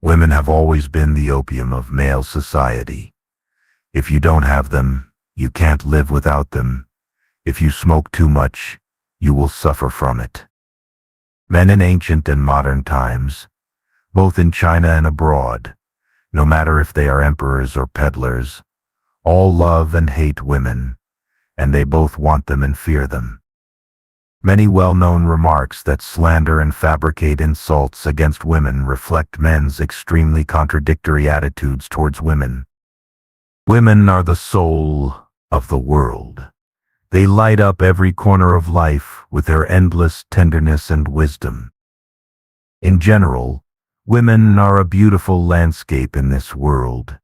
Women have always been the opium of male society. If you don't have them, you can't live without them. If you smoke too much, you will suffer from it. Men in ancient and modern times, both in China and abroad, no matter if they are emperors or peddlers, all love and hate women, and they both want them and fear them. Many well-known remarks that slander and fabricate insults against women reflect men's extremely contradictory attitudes towards women. Women are the soul of the world. They light up every corner of life with their endless tenderness and wisdom. In general, women are a beautiful landscape in this world.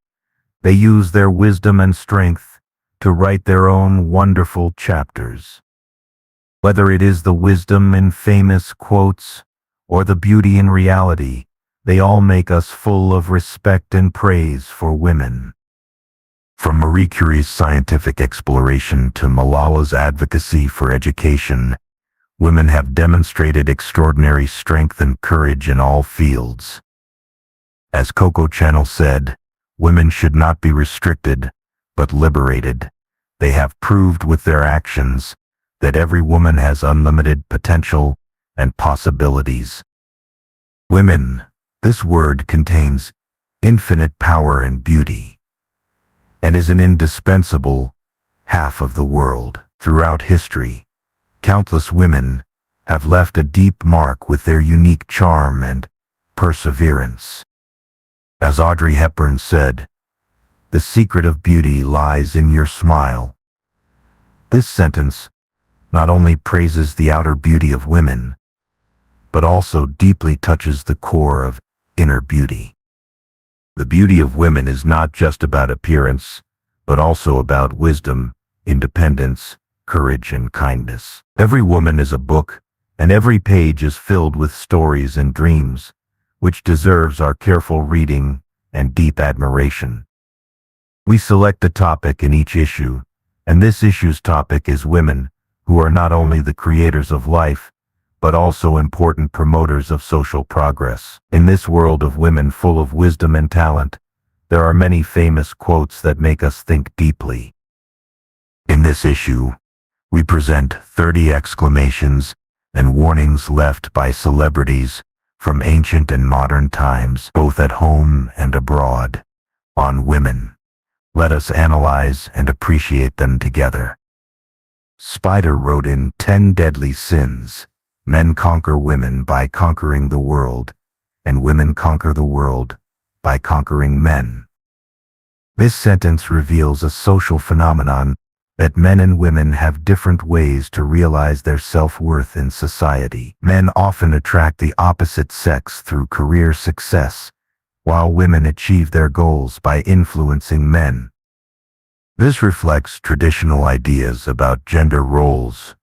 They use their wisdom and strength to write their own wonderful chapters. Whether it is the wisdom in famous quotes or the beauty in reality, they all make us full of respect and praise for women. From Marie Curie's scientific exploration to Malala's advocacy for education, women have demonstrated extraordinary strength and courage in all fields. As Coco Chanel said, women should not be restricted, but liberated. They have proved with their actions that every woman has unlimited potential and possibilities. Women, this word contains infinite power and beauty, and is an indispensable half of the world. Throughout history, countless women have left a deep mark with their unique charm and perseverance. As Audrey Hepburn said, "The secret of beauty lies in your smile." This sentence not only praises the outer beauty of women, but also deeply touches the core of inner beauty. The beauty of women is not just about appearance, but also about wisdom, independence, courage, and kindness. Every woman is a book, and every page is filled with stories and dreams, which deserves our careful reading and deep admiration. We select a topic in each issue, and this issue's topic is women, who are not only the creators of life, but also important promoters of social progress. In this world of women full of wisdom and talent, there are many famous quotes that make us think deeply. In this issue, we present 30 exclamations and warnings left by celebrities from ancient and modern times, both at home and abroad, on women. Let us analyze and appreciate them together. Spider wrote in 10 Deadly Sins, "Men conquer women by conquering the world, and women conquer the world by conquering men." This sentence reveals a social phenomenon that men and women have different ways to realize their self-worth in society. Men often attract the opposite sex through career success, while women achieve their goals by influencing men. This reflects traditional ideas about gender roles,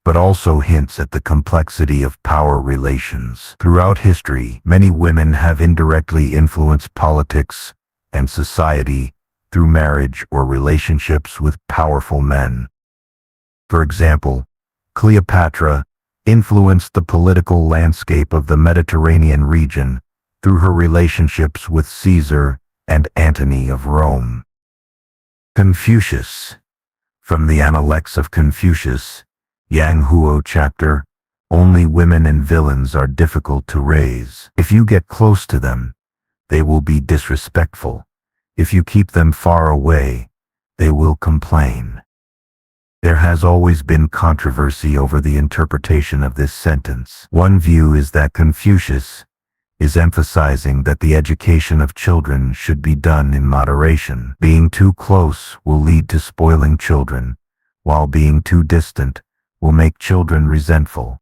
but also hints at the complexity of power relations. Throughout history, many women have indirectly influenced politics and society through marriage or relationships with powerful men. For example, Cleopatra influenced the political landscape of the Mediterranean region through her relationships with Caesar and Antony of Rome. Confucius. From the Analects of Confucius, Yang Huo chapter, "Only women and villains are difficult to raise. If you get close to them, they will be disrespectful. If you keep them far away, they will complain." There has always been controversy over the interpretation of this sentence. One view is that Confucius is emphasizing that the education of children should be done in moderation. Being too close will lead to spoiling children, while being too distant will make children resentful.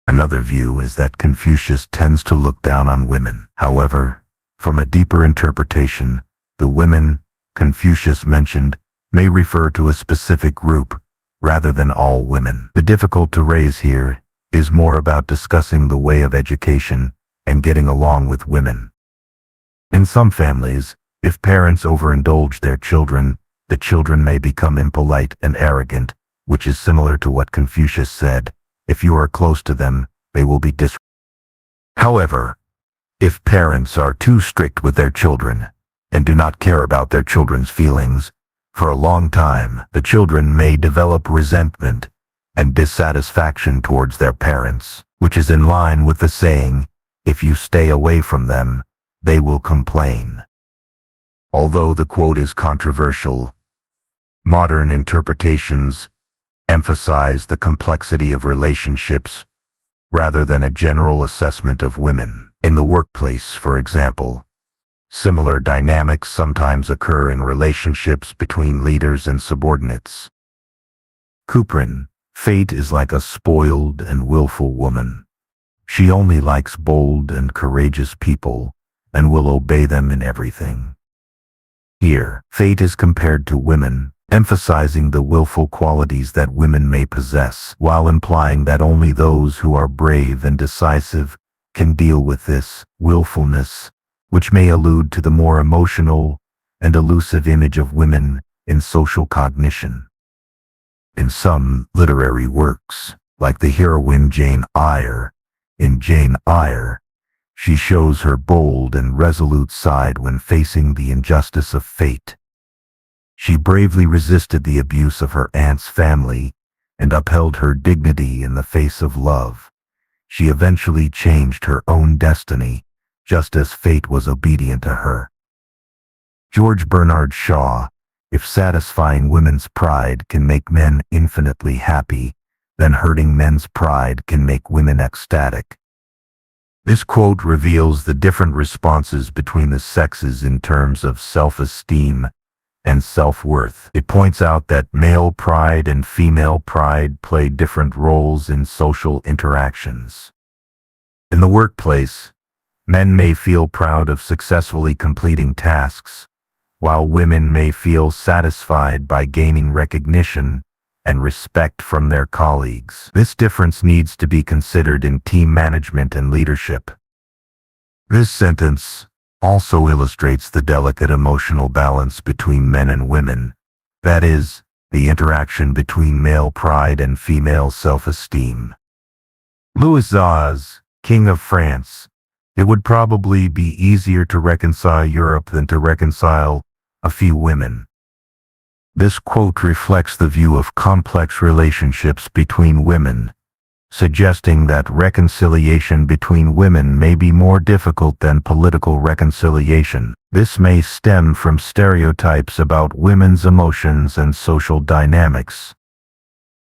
Another view is that Confucius tends to look down on women. However, from a deeper interpretation, the women Confucius mentioned may refer to a specific group rather than all women. The difficult to raise here is more about discussing the way of education and getting along with women. In some families, if parents overindulge their children, the children may become impolite and arrogant, which is similar to what Confucius said, "If you are close to them, they will be disrespectful." However, If parents are too strict with their children and do not care about their children's feelings, for a long time, the children may develop resentment and dissatisfaction towards their parents, which is in line with the saying, "If you stay away from them, they will complain." Although the quote is controversial, modern interpretations emphasize the complexity of relationships rather than a general assessment of women. In the workplace, for example, similar dynamics sometimes occur in relationships between leaders and subordinates. Kuprin, fate is like a spoiled and willful woman. She only likes bold and courageous people and will obey them in everything. Here, fate is compared to women, emphasizing the willful qualities that women may possess, while implying that only those who are brave and decisive can deal with this willfulness, which may allude to the more emotional and elusive image of women in social cognition. In some literary works, like the heroine Jane Eyre, in Jane Eyre, she shows her bold and resolute side when facing the injustice of fate. She bravely resisted the abuse of her aunt's family and upheld her dignity in the face of love. She eventually changed her own destiny, just as fate was obedient to her. George Bernard Shaw, if satisfying women's pride can make men infinitely happy, then hurting men's pride can make women ecstatic. This quote reveals the different responses between the sexes in terms of self-esteem and self-worth. It points out that male pride and female pride play different roles in social interactions. In the workplace, men may feel proud of successfully completing tasks, while women may feel satisfied by gaining recognition and respect from their colleagues. This difference needs to be considered in team management and leadership. This sentence also illustrates the delicate emotional balance between men and women, that is, the interaction between male pride and female self-esteem. Louis Zaz, King of France, it would probably be easier to reconcile Europe than to reconcile a few women. This quote reflects the view of complex relationships between women, suggesting that reconciliation between women may be more difficult than political reconciliation. This may stem from stereotypes about women's emotions and social dynamics.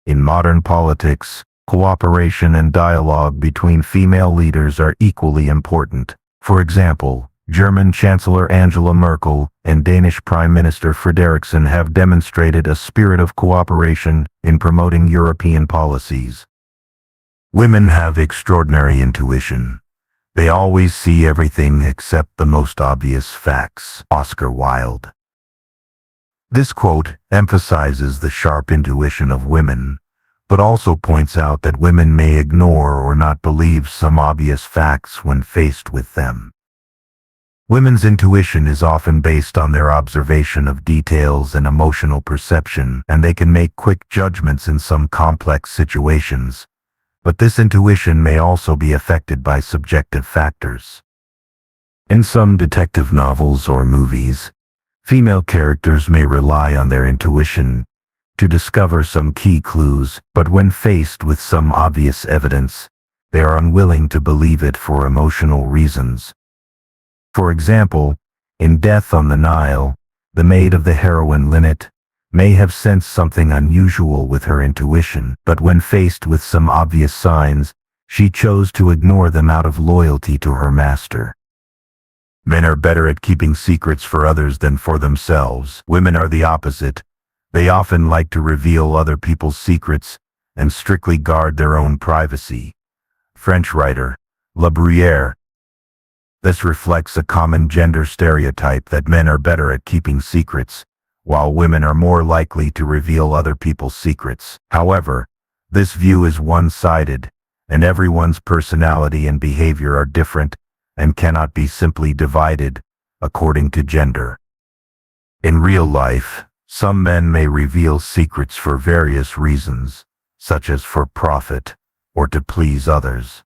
In modern politics, cooperation and dialogue between female leaders are equally important. For example, German Chancellor Angela Merkel and Danish Prime Minister Frederiksen have demonstrated a spirit of cooperation in promoting European policies. Women have extraordinary intuition. They always see everything except the most obvious facts. Oscar Wilde. This quote emphasizes the sharp intuition of women, but also points out that women may ignore or not believe some obvious facts when faced with them. Women's intuition is often based on their observation of details and emotional perception, and they can make quick judgments in some complex situations. But this intuition may also be affected by subjective factors. In some detective novels or movies, female characters may rely on their intuition to discover some key clues, but when faced with some obvious evidence, they are unwilling to believe it for emotional reasons. For example, in Death on the Nile, the maid of the heroine Lynette may have sensed something unusual with her intuition, but when faced with some obvious signs, she chose to ignore them out of loyalty to her master. Men are better at keeping secrets for others than for themselves. Women are the opposite. They often like to reveal other people's secrets and strictly guard their own privacy. French writer La Bruyère. This reflects a common gender stereotype that men are better at keeping secrets, while women are more likely to reveal other people's secrets. However, this view is one-sided, and everyone's personality and behavior are different and cannot be simply divided according to gender. In real life, some men may reveal secrets for various reasons, such as for profit or to please others.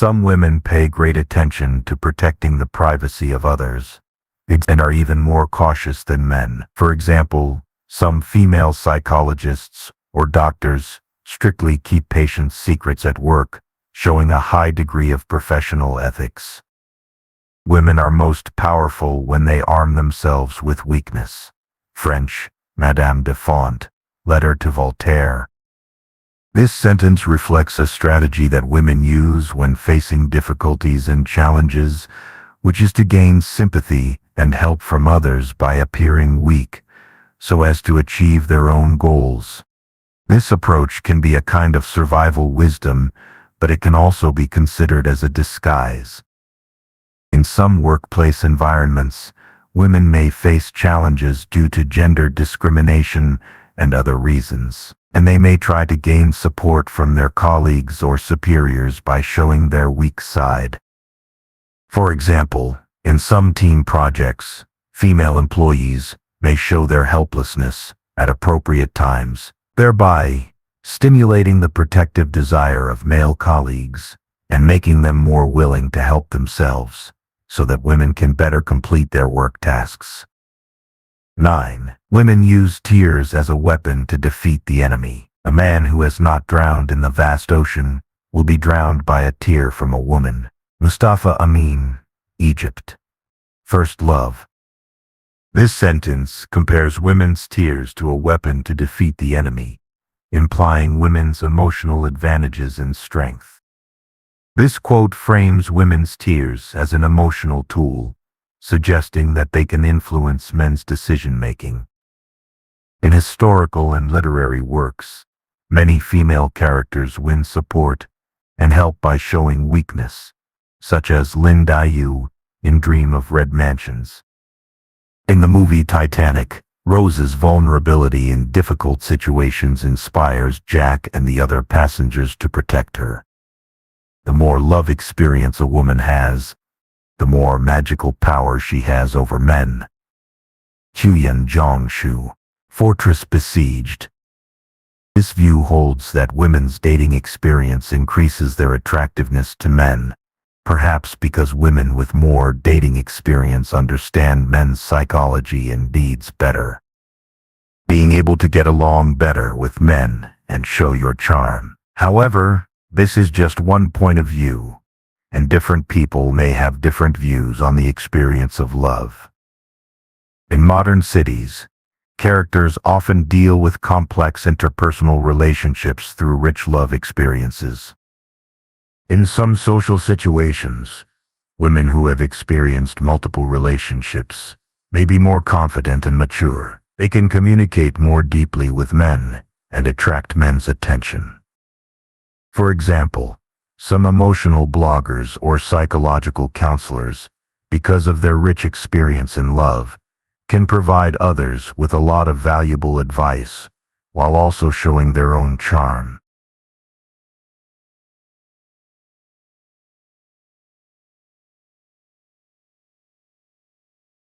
Some women pay great attention to protecting the privacy of others and are even more cautious than men. For example, some female psychologists or doctors strictly keep patients' secrets at work, showing a high degree of professional ethics. Women are most powerful when they arm themselves with weakness. French, Madame de Font, Letter to Voltaire. This sentence reflects a strategy that women use when facing difficulties and challenges, which is to gain sympathy and help from others by appearing weak, so as to achieve their own goals. This approach can be a kind of survival wisdom, but it can also be considered as a disguise. In some workplace environments, women may face challenges due to gender discrimination and other reasons, and they may try to gain support from their colleagues or superiors by showing their weak side. For example, in some team projects, female employees may show their helplessness at appropriate times, thereby stimulating the protective desire of male colleagues and making them more willing to help themselves, so that women can better complete their work tasks. 9. Women use tears as a weapon to defeat the enemy. A man who has not drowned in the vast ocean will be drowned by a tear from a woman. Mustafa Amin, Egypt. First love. This sentence compares women's tears to a weapon to defeat the enemy, implying women's emotional advantages and strength. This quote frames women's tears as an emotional tool, suggesting that they can influence men's decision-making. In historical and literary works, many female characters win support and help by showing weakness, such as Lin Dai-yu in Dream of Red Mansions. In the movie Titanic, Rose's vulnerability in difficult situations inspires Jack and the other passengers to protect her. The more love experience a woman has, the more magical power she has over men. Huyan Zhongshu, Fortress Besieged. This view holds that women's dating experience increases their attractiveness to men, perhaps because women with more dating experience understand men's psychology and needs better. Being able to get along better with men and show your charm. However, this is just one point of view, and different people may have different views on the experience of love. In modern cities, characters often deal with complex interpersonal relationships through rich love experiences. In some social situations, women who have experienced multiple relationships may be more confident and mature. They can communicate more deeply with men and attract men's attention. For example, some emotional bloggers or psychological counselors, because of their rich experience in love, can provide others with a lot of valuable advice while also showing their own charm.